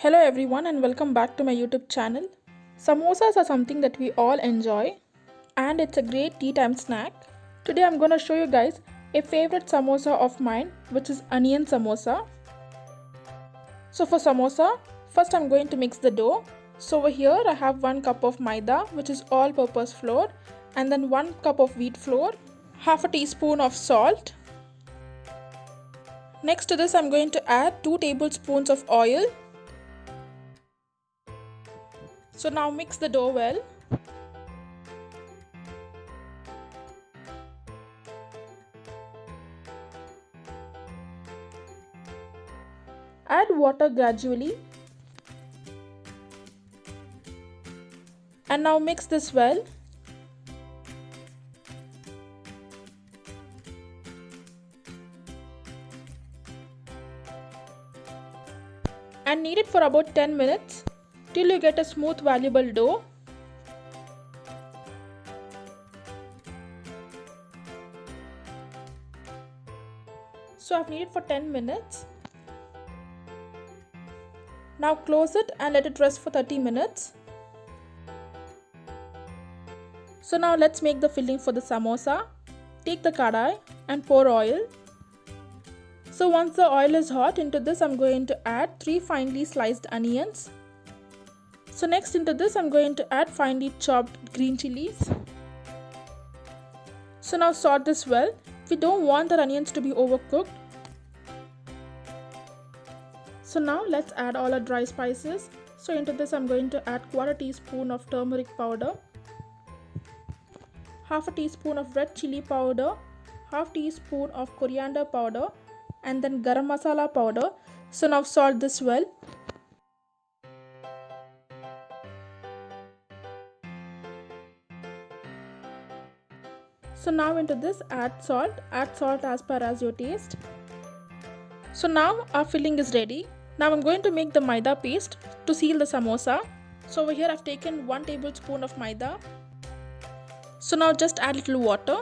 Hello everyone and welcome back to my YouTube channel. Samosas are something that we all enjoy and it's a great tea time snack. Today I'm going to show you guys a favorite samosa of mine, which is onion samosa. So for samosa, first I'm going to mix the dough. So over here I have 1 cup of maida, which is all purpose flour, and then 1 cup of wheat flour, half a teaspoon of salt. Next to this I'm going to add 2 tablespoons of oil. So now mix the dough well. Add water gradually. And now mix this well. And knead it for about 10 minutes till you get a smooth valuable dough. So I've kneaded for 10 minutes. Now close it and let it rest for 30 minutes. So now let's make the filling for the samosa. Take the kadai and pour oil. So once the oil is hot, into this I'm going to add 3 finely sliced onions. So next into this I'm going to add finely chopped green chilies. So now sort this well. We don't want the onions to be overcooked. So now let's add all our dry spices. So into this I'm going to add 1/4 teaspoon of turmeric powder, half a teaspoon of red chili powder, half teaspoon of coriander powder, and then garam masala powder. So now salt this well. So now into this add salt as per as your taste. So now our filling is ready. Now I'm going to make the maida paste to seal the samosa. So over here I've taken 1 tablespoon of maida. So now just add little water,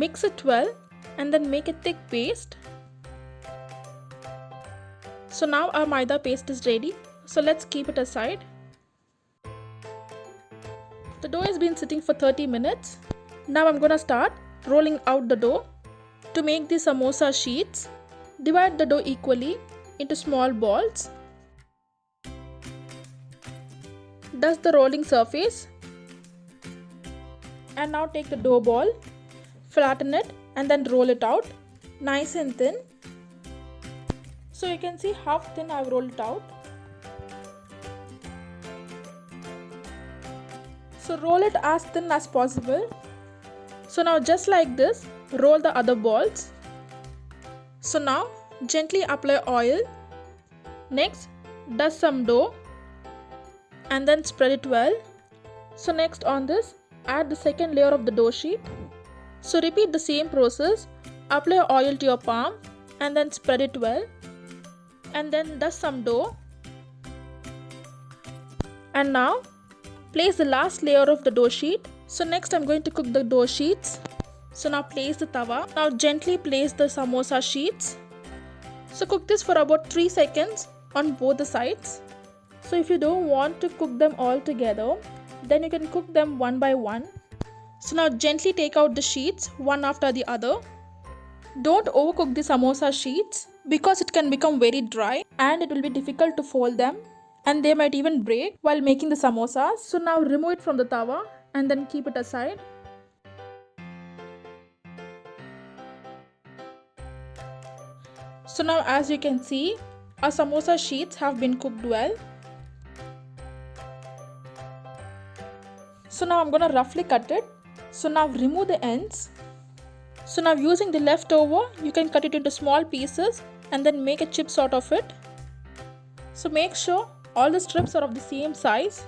mix it well, and then make a thick paste. So now our maida paste is ready. So let's keep it aside. The dough has been sitting for 30 minutes. Now I'm gonna start rolling out the dough. To make the samosa sheets, divide the dough equally into small balls. Dust the rolling surface. And now take the dough ball, flatten it and then roll it out nice and thin. So you can see how thin I've rolled it out. So roll it as thin as possible. So now just like this, roll the other balls. So now gently apply oil. Next, dust some dough and then spread it well. So next on this, add the second layer of the dough sheet. So repeat the same process. Apply oil to your palm and then spread it well. And then dust some dough. And now place the last layer of the dough sheet. So next I'm going to cook the dough sheets. So now place the tawa. Now gently place the samosa sheets. So cook this for about 3 seconds on both the sides. So if you don't want to cook them all together, then you can cook them one by one. So now gently take out the sheets one after the other. Don't overcook the samosa sheets because it can become very dry and it will be difficult to fold them and they might even break while making the samosas. So now remove it from the tawa and then keep it aside. So now as you can see, our samosa sheets have been cooked well. So now I'm gonna roughly cut it. So now remove the ends. So now using the leftover, you can cut it into small pieces and then make a chip sort of it. So make sure all the strips are of the same size.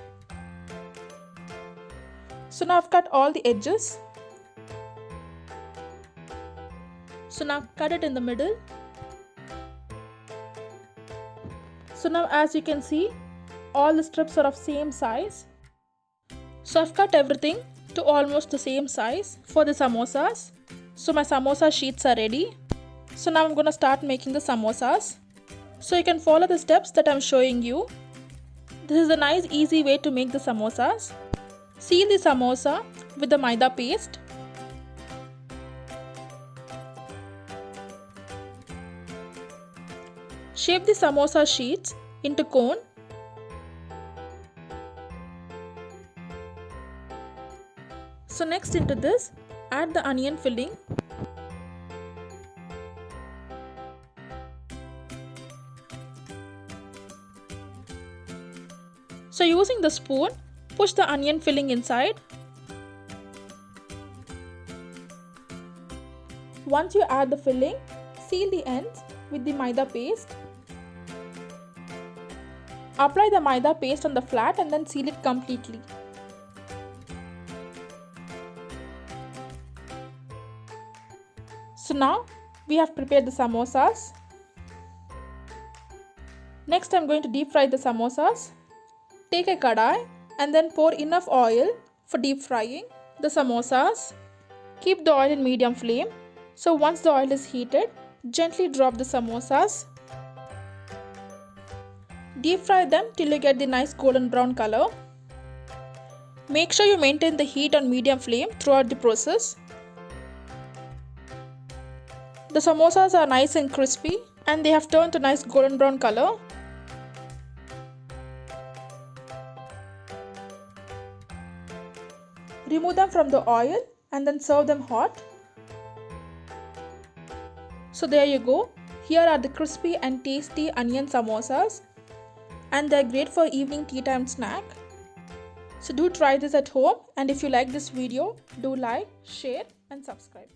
So now I've cut all the edges. So now cut it in the middle. So now as you can see, all the strips are of same size. So I've cut everything to almost the same size for the samosas. So my samosa sheets are ready. So now I'm gonna start making the samosas. So you can follow the steps that I'm showing you. This is a nice easy way to make the samosas. Seal the samosa with the maida paste. Shape the samosa sheets into cone. So next into this, add the onion filling. So using the spoon, push the onion filling inside. Once you add the filling, seal the ends with the maida paste. Apply the maida paste on the flat and then seal it completely. So now we have prepared the samosas. Next I'm going to deep fry the samosas. Take a kadai and then pour enough oil for deep frying the samosas. Keep the oil in medium flame. So once the oil is heated, gently drop the samosas. Deep fry them till you get the nice golden brown color. Make sure you maintain the heat on medium flame throughout the process. The samosas are nice and crispy and they have turned to nice golden brown color. Remove them from the oil and then serve them hot. So there you go. Here are the crispy and tasty onion samosas. And they are great for evening tea time snack. So do try this at home, and if you like this video, do like, share and subscribe.